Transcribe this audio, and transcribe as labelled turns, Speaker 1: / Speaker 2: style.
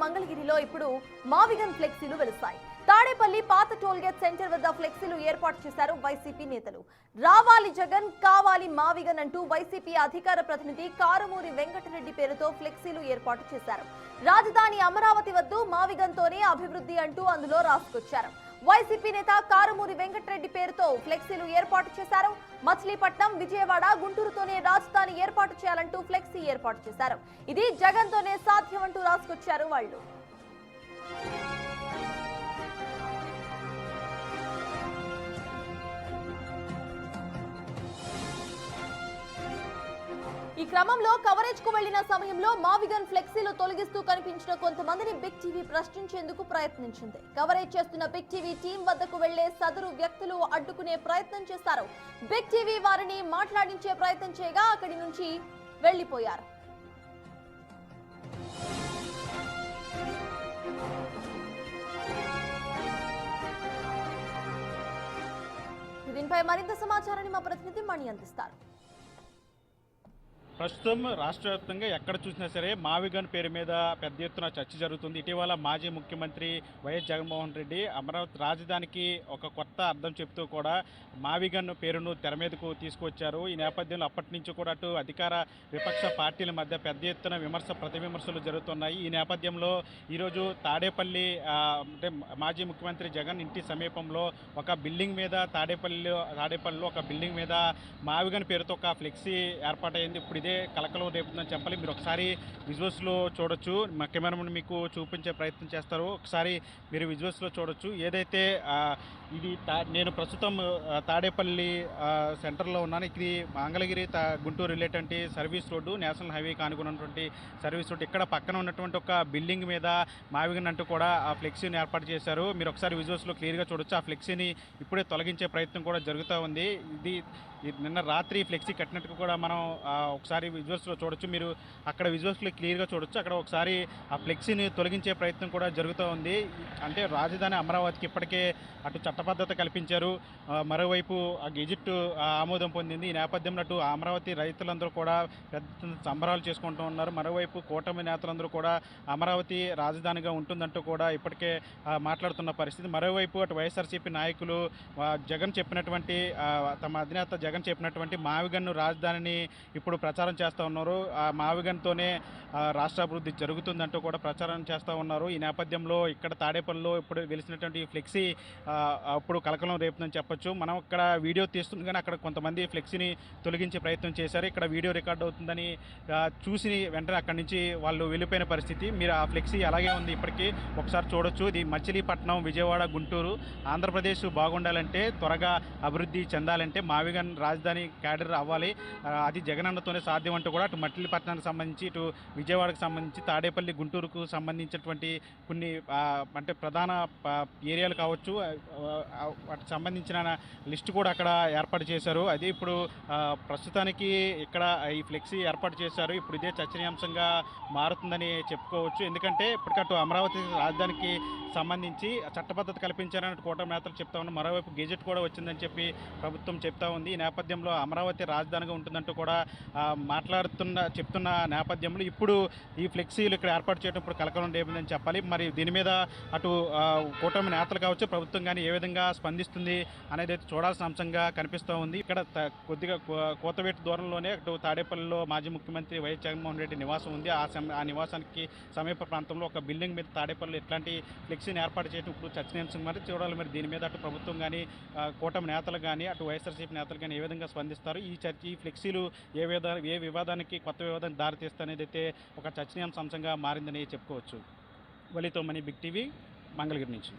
Speaker 1: మంగళగిరిలో ఇప్పుడు మావిగన్ ఫ్లెక్సీలు వెలుస్తాయి. తాడేపల్లి పాత టోల్గేట్ సెంటర్ వద్ద ఫ్లెక్సీలు ఏర్పాటు చేశారు వైసీపీ నేతలు. రావాలి జగన్, కావాలి మావిగన్ అంటూ వైసీపీ అధికార ప్రతినిధి కారుమూరి వెంకటరెడ్డి పేరుతో ఫ్లెక్సీలు ఏర్పాటు చేశారు. రాజధాని అమరావతి వద్దు, మావిగన్ తోనే అభివృద్ధి అంటూ అందులో రాసుకొచ్చారు. వైసీపీ నేత కారుమూరి వెంకటరెడ్డి పేరుతో ఫ్లెక్సీలు ఏర్పాటు చేశారు. మచిలీపట్నం, విజయవాడ, గుంటూరుతోనే రాజధాని ఏర్పాటు చేయాలంటూ ఫ్లెక్సీ ఏర్పాటు చేశారు. ఇది జగన్ తోనే సాధ్యం అంటూ రాసుకొచ్చారు వాళ్ళు. ఈ క్రమంలో కవరేజ్ కు వెళ్లిన సమయంలో మావిగన్ ఫ్లెక్సీలు తొలగిస్తూ కనిపించిన కొంతమందిని బిగ్ టీవీ ప్రశ్నించేందుకు ప్రయత్నించింది. కవరేజ్ చేస్తున్న బిగ్ టీవీ టీం వద్దకు వెళ్లే సదరు వ్యక్తులు అడ్డుకునే ప్రయత్నం చేశారు. బిగ్ టీవీ వారిని మాట్లాడించే ప్రయత్నం చేయగా అక్కడి నుంచి వెళ్లిపోయారు. దీనిపై మరింత సమాచారాన్ని మా ప్రతినిధి మణి అందిస్తారు.
Speaker 2: ప్రస్తుతం రాష్ట్ర వ్యాప్తంగా ఎక్కడ చూసినా సరే మావిగన్ పేరు మీద పెద్ద ఎత్తున చర్చ జరుగుతుంది. ఇటీవల మాజీ ముఖ్యమంత్రి వైఎస్ జగన్మోహన్ రెడ్డి అమరావతి రాజధానికి ఒక కొత్త అర్థం చెప్తూ కూడా మావిగన్ పేరును తెర మీదకు తీసుకొచ్చారు. ఈ నేపథ్యంలో అప్పటి నుంచి కూడా అటు అధికార విపక్ష పార్టీల మధ్య పెద్ద ఎత్తున ప్రతి విమర్శలు జరుగుతున్నాయి. ఈ నేపథ్యంలో ఈరోజు అంటే మాజీ ముఖ్యమంత్రి జగన్ ఇంటి సమీపంలో ఒక బిల్డింగ్ మీద తాడేపల్లిలో ఒక బిల్డింగ్ మీద మావిగన్ పేరుతో ఒక ఫ్లెక్సీ ఏర్పాటైంది. ఇప్పుడు ఇదే కలకలం రేపుతుందని చెప్పాలి. మీరు ఒకసారి విజువల్స్లో చూడొచ్చు. మా కెమెరామెన్ మీకు చూపించే ప్రయత్నం చేస్తారు. ఒకసారి మీరు విజువల్స్లో చూడొచ్చు. ఏదైతే ఇది నేను ప్రస్తుతం తాడేపల్లి సెంటర్లో ఉన్నాను. ఇది మంగళగిరి గుంటూరు రిలేటెంట్ సర్వీస్ రోడ్డు, నేషనల్ హైవేకి ఆనుకున్నటువంటి సర్వీస్ రోడ్డు. ఇక్కడ పక్కన ఉన్నటువంటి ఒక బిల్డింగ్ మీద మావిగన్ అంటూ కూడా ఆ ఫ్లెక్సీని ఏర్పాటు చేశారు. మీరు ఒకసారి విజువల్స్లో క్లియర్గా చూడొచ్చు. ఆ ఫ్లెక్సీని ఇప్పుడే తొలగించే ప్రయత్నం కూడా జరుగుతూ ఉంది. ఇది నిన్న రాత్రి ఫ్లెక్సీ కట్టినట్టు కూడా మనం ఒకసారి విజువల్స్లో చూడొచ్చు. మీరు అక్కడ విజువల్స్లో క్లియర్గా చూడొచ్చు. అక్కడ ఒకసారి ఆ ఫ్లెక్సీని తొలగించే ప్రయత్నం కూడా జరుగుతూ ఉంది. అంటే రాజధాని అమరావతికి ఇప్పటికే అటు చట్టబద్ధత కల్పించారు, మరోవైపు ఆ గెజిట్ ఆమోదం పొందింది. ఈ నేపథ్యంలో అటు అమరావతి రైతులందరూ కూడా పెద్ద సంబరాలు చేసుకుంటూ ఉన్నారు. మరోవైపు కూటమి నేతలందరూ కూడా అమరావతి రాజధానిగా ఉంటుందంటూ కూడా ఇప్పటికే మాట్లాడుతున్న పరిస్థితి. మరోవైపు అటు వైఎస్ఆర్సీపీ నాయకులు జగన్ చెప్పినటువంటి తమ అధినేత జగన్ చెప్పినటువంటి మావిగన్ను రాజధానిని ఇప్పుడు ప్రచారం చేస్తూ ఉన్నారు. ఆ మావిగన్తోనే రాష్ట్ర అభివృద్ధి జరుగుతుందంటూ కూడా ప్రచారం చేస్తూ ఉన్నారు. ఈ నేపథ్యంలో ఇక్కడ తాడేపల్లిలో ఇప్పుడు వెలిసినటువంటి ఫ్లెక్సీ అప్పుడు కలకలం రేపుతుందని చెప్పొచ్చు. మనం ఇక్కడ వీడియో తీస్తుంది కానీ అక్కడ కొంతమంది ఫ్లెక్సీని తొలగించే ప్రయత్నం చేశారు. ఇక్కడ వీడియో రికార్డ్ అవుతుందని చూసి వెంటనే అక్కడి నుంచి వాళ్ళు వెళ్ళిపోయిన పరిస్థితి. మీరు ఆ ఫ్లెక్సీ అలాగే ఉంది, ఇప్పటికీ ఒకసారి చూడొచ్చు. ఇది మచిలీపట్నం, విజయవాడ, గుంటూరు, ఆంధ్రప్రదేశ్ బాగుండాలంటే, త్వరగా అభివృద్ధి చెందాలంటే మావిగన్ రాజధాని క్యాడర్ అవ్వాలి, అది జగనన్నతోనే సాధ్యం అంటూ కూడా అటు మచిలీపట్నానికి సంబంధించి, ఇటు విజయవాడకు సంబంధించి, తాడేపల్లి, గుంటూరుకు సంబంధించినటువంటి కొన్ని అంటే ప్రధాన ఏరియాలు కావచ్చు, వాటికి సంబంధించిన లిస్టు కూడా అక్కడ ఏర్పాటు చేశారు. అది ఇప్పుడు ప్రస్తుతానికి ఇక్కడ ఈ ఫ్లెక్సీ ఏర్పాటు చేశారు. ఇప్పుడు ఇదే చర్చనీయాంశంగా మారుతుందని చెప్పుకోవచ్చు. ఎందుకంటే ఇప్పటికట్టు అమరావతి రాజధానికి సంబంధించి చట్టబద్ధత కల్పించారని కూటమి నేతలు చెప్తా ఉన్నారు. మరోవైపు గెజెట్ కూడా వచ్చిందని చెప్పి ప్రభుత్వం చెప్తా ఉంది. ఈ నేపథ్యంలో అమరావతి రాజధానిగా ఉంటుందంటూ కూడా చెప్తున్న నేపథ్యంలో ఇప్పుడు ఈ ఫ్లెక్సీలు ఇక్కడ ఏర్పాటు చేయడం ఇప్పుడు కలకలం రేపిందని చెప్పాలి. మరి దీని మీద అటు కూటమి నేతలు కావచ్చు, ప్రభుత్వం కానీ ఏ విధంగా స్పందిస్తుంది అనేది అయితే చూడాల్సిన అంశంగా కనిపిస్తూ ఉంది. ఇక్కడ కొద్దిగా కోతవేటు దూరంలోనే అటు తాడేపల్లిలో మాజీ ముఖ్యమంత్రి వైఎస్ జగన్మోహన్ రెడ్డి నివాసం ఉంది. ఆ నివాసానికి సమీప ప్రాంతంలో ఒక బిల్డింగ్ మీద తాడేపల్లిలో ఇట్లాంటి ఫ్లెక్సీని ఏర్పాటు చేయడం ఇప్పుడు చర్చనీయాంశం. మరి చూడాలి మరి దీని మీద అటు ప్రభుత్వం కానీ, కూటమి నేతలు కానీ, అటు వైఎస్ఆర్సీపీ నేతలు కానీ ఏ విధంగా స్పందిస్తారు, ఈ ఫ్లెక్సీలు ఏ వివాదానికి, కొత్త వివాదానికి దారితీస్తానేది అయితే ఒక చర్చనీయాంశంగా మారిందని చెప్పుకోవచ్చు. వలితో మనీ, బిగ్ టీవీ, మంగళగిరి నుంచి.